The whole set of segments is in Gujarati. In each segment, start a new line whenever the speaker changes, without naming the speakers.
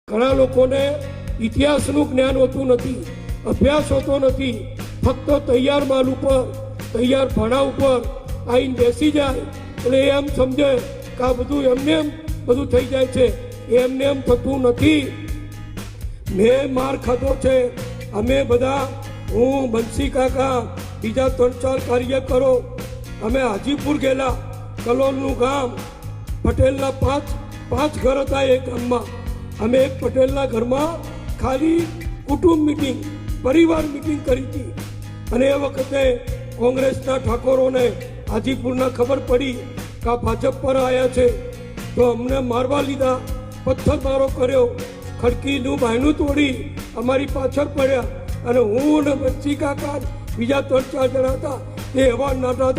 ઘણા લોકોને ઇતિહાસનું જ્ઞાન હોતું નથી, અભ્યાસ હોતો નથી. ફક્ત તૈયાર માલ ઉપર, તૈયાર ભાડા ઉપર આવીને બેસી જાય એટલે એમ સમજે કે આ બધું એમને એમ બધું થઈ જાય છે. એમને એમ થતું નથી. મેં માર ખાધો છે. અમે બધા, હું, બંસી કાકા, બીજા 3-4 કાર્યકરો, અમે હાજીપુર ગયેલા, કલોલનું ગામ. પટેલના પાંચ ઘર હતા એ ગામમાં. અમે એક પટેલના ઘરમાં ખાલી કુટુંબ મિટિંગ, પરિવાર મિટિંગ કરી હતી. અને એ વખતે કોંગ્રેસના ઠાકોરોને હાજીપુરના ખબર પડી કે આ ભાજપ પર આવ્યા છે તો અમને મારવા લીધા, પથ્થરમારો કર્યો, ખડકીનું બાયણું તોડી અમારી પાછળ પડ્યા. અને હું ને બંસી કાકા બીજા 3-4 જણા હતા, એ એવા નાટા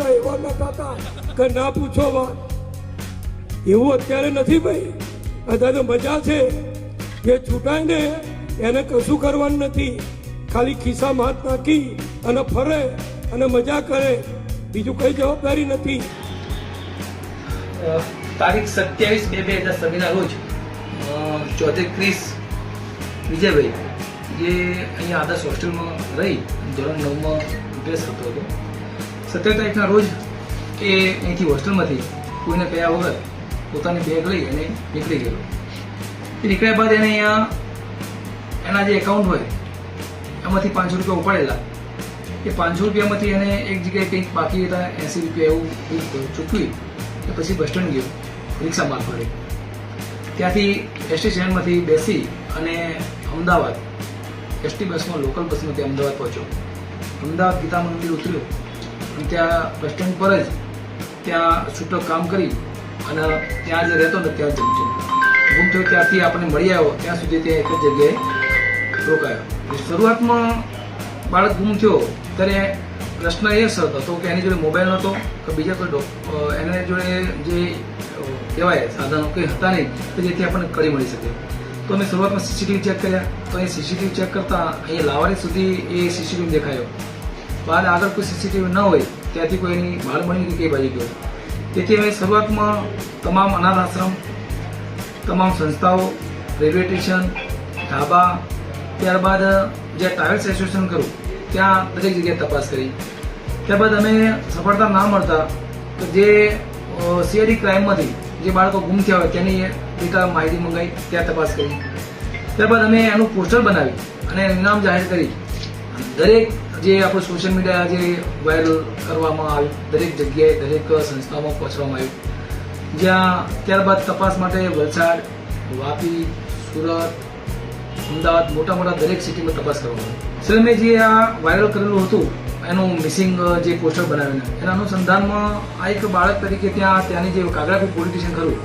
હતા કે ના પૂછો વાત. એવું અત્યારે નથી ભાઈ. અત્યારે તો મજા છે. જે છૂટાય ને એને કશું કરવાનું નથી, ખાલી ખિસ્સામાં હાથ નાખી અને ફરે અને મજા કરે, બીજું કઈ જવાબદારી નથી.
તારીખ 27/2/2026 રોજ ચૌધરી ક્રિસ વિજયભાઈ, જે અહીંયા આદર્શ હોસ્ટેલમાં રહી ધોરણ 9માં અભ્યાસ કરતો હતો, 27 તારીખના રોજ એ અહીંથી હોસ્ટેલમાંથી કોઈને કહ્યા વગર પોતાની બેગ લઈ અને નીકળી ગયેલો. એ નીકળ્યા બાદ એને અહીંયા એના જે એકાઉન્ટ હોય એમાંથી 500 રૂપિયા ઉપાડેલા. એ 500 રૂપિયામાંથી એને એક જગ્યાએ કંઈક બાકી હતા 80 રૂપિયા એવું ચૂકવી એ પછી બસ સ્ટેન્ડ ગયો રિક્ષા મારફતે. ત્યાંથી એસટી સ્ટેન્ડમાંથી બેસી અને અમદાવાદ એસટી બસમાં, લોકલ બસમાં ત્યાં અમદાવાદ પહોંચ્યો. અમદાવાદ ગીતા મંદિર ઉતર્યો અને ત્યાં બસ સ્ટેન્ડ પર જ ત્યાં છૂટક કામ કરી અને ત્યાં જે રહેતો ને ત્યાં ગુમ થયો. ત્યાંથી આપણે મળી આવ્યો ત્યાં સુધી ત્યાં એક જ જગ્યાએ રોકાયો. શરૂઆતમાં બાળક ગુમ થયો ત્યારે પ્રશ્ન એ હતો કે એની જોડે મોબાઈલ નહોતો કે બીજા કોઈ એને જોડે જે કહેવાય સાધનો કંઈ હતા નહીં કે જેથી આપણને કરી મળી શકે. તો અમે શરૂઆતમાં સીસીટીવી ચેક કર્યા. તો એ સીસીટીવી ચેક કરતાં અહીંયા લાવારી સુધી એ સીસીટીવી દેખાયો. બાદ આગળ કોઈ સીસીટીવી ન હોય ત્યાંથી કોઈ એની ભાળ મળી કે કઈ બાજુ ગયો. તેથી અમે શરૂઆતમાં તમામ અનાથ આશ્રમ, તમામ સંસ્થાઓ, રેલવે સ્ટેશન, ઢાબા, ત્યારબાદ જે ટ્રાવેલ્સ એસોસિએશન કરું ત્યાં દરેક જગ્યાએ તપાસ કરી. ત્યારબાદ અમે સફળતા ના મળતા તો જે સીઆઈડી ક્રાઇમમાંથી જે બાળકો ગુમ થયા હોય તેની ડેટા માહિતી મંગાવી, ત્યાં તપાસ કરી. ત્યારબાદ અમે એનું પોસ્ટર બનાવી અને ઇનામ જાહેર કરી. દરેક જે આપણું સોશિયલ મીડિયા જે વાયરલ કરવામાં આવ્યું, દરેક જગ્યાએ દરેક સંસ્થાઓમાં પહોંચવામાં આવ્યું. જ્યાં ત્યારબાદ તપાસ માટે વલસાડ, વાપી, સુરત, અમદાવાદ, મોટા દરેક સિટીમાં તપાસ કરવામાં આવી. સર મેં જે આ વાયરલ કરેલું હતું એનું મિસિંગ જે પોસ્ટર બનાવીને એના અનુસંધાનમાં આ એક બાળક તરીકે ત્યાંની જે કાગડાપુર પોલીસ સ્ટેશન ખરું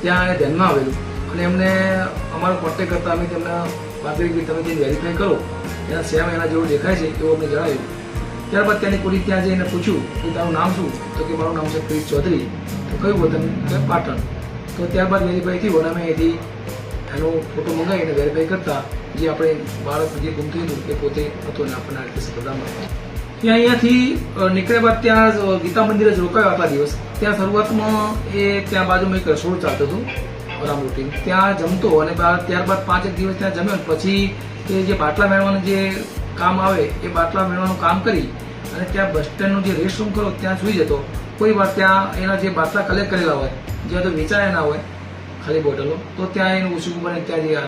ત્યાં એ ધ્યાનમાં આવેલું અને એમને અમારો કોન્ટેક્ટ કરતા અમે તેમને વાત કરી કે તમે જે વેરીફાઈ કરો એના સેમ એના જેવું દેખાય છે એવું અમને જણાવ્યું. ત્યારબાદ ત્યાંની પોલીસ ત્યાં જઈને પૂછ્યું કે તારું નામ શું? તો કે મારું નામ છે ક્રિસ ચૌધરી. તો કયું વતન? કે પાટણ. તો ત્યારબાદ વેરીફાઈ થયું અને અમે અહીંથી એનો ફોટો મંગાવીને વેરીફાઈ કરતા જે આપણે બાળક જે ગુમ થયું હતું એ પોતે હતો અને આપણને આ રીતે સફળતા મળી. અહીંયાથી નીકળ્યા બાદ ત્યાં ગીતા મંદિરે જ રોકાયો આટલા દિવસ. ત્યાં શરૂઆતમાં એ ત્યાં બાજુમાં એક રસોડું ચાલતું હતું રામ રૂટીન, ત્યાં જમતો અને ત્યારબાદ 5 દિવસ ત્યાં જમ્યો. પછી એ જે બાટલા મેળવાનું જે કામ આવે એ બાટલા મેળવાનું કામ કરી અને ત્યાં બસ સ્ટેન્ડનું જે રેસ્ટ રૂમ કરો ત્યાં સૂઈ જતો. કોઈ વાર ત્યાં એના જે બાટલા કલેક્ટ કરેલા હોય, જ્યાં તો વેચાયા ના હોય ખાલી બોટલો, તો ત્યાં એનું ઉછું બને ત્યાં જે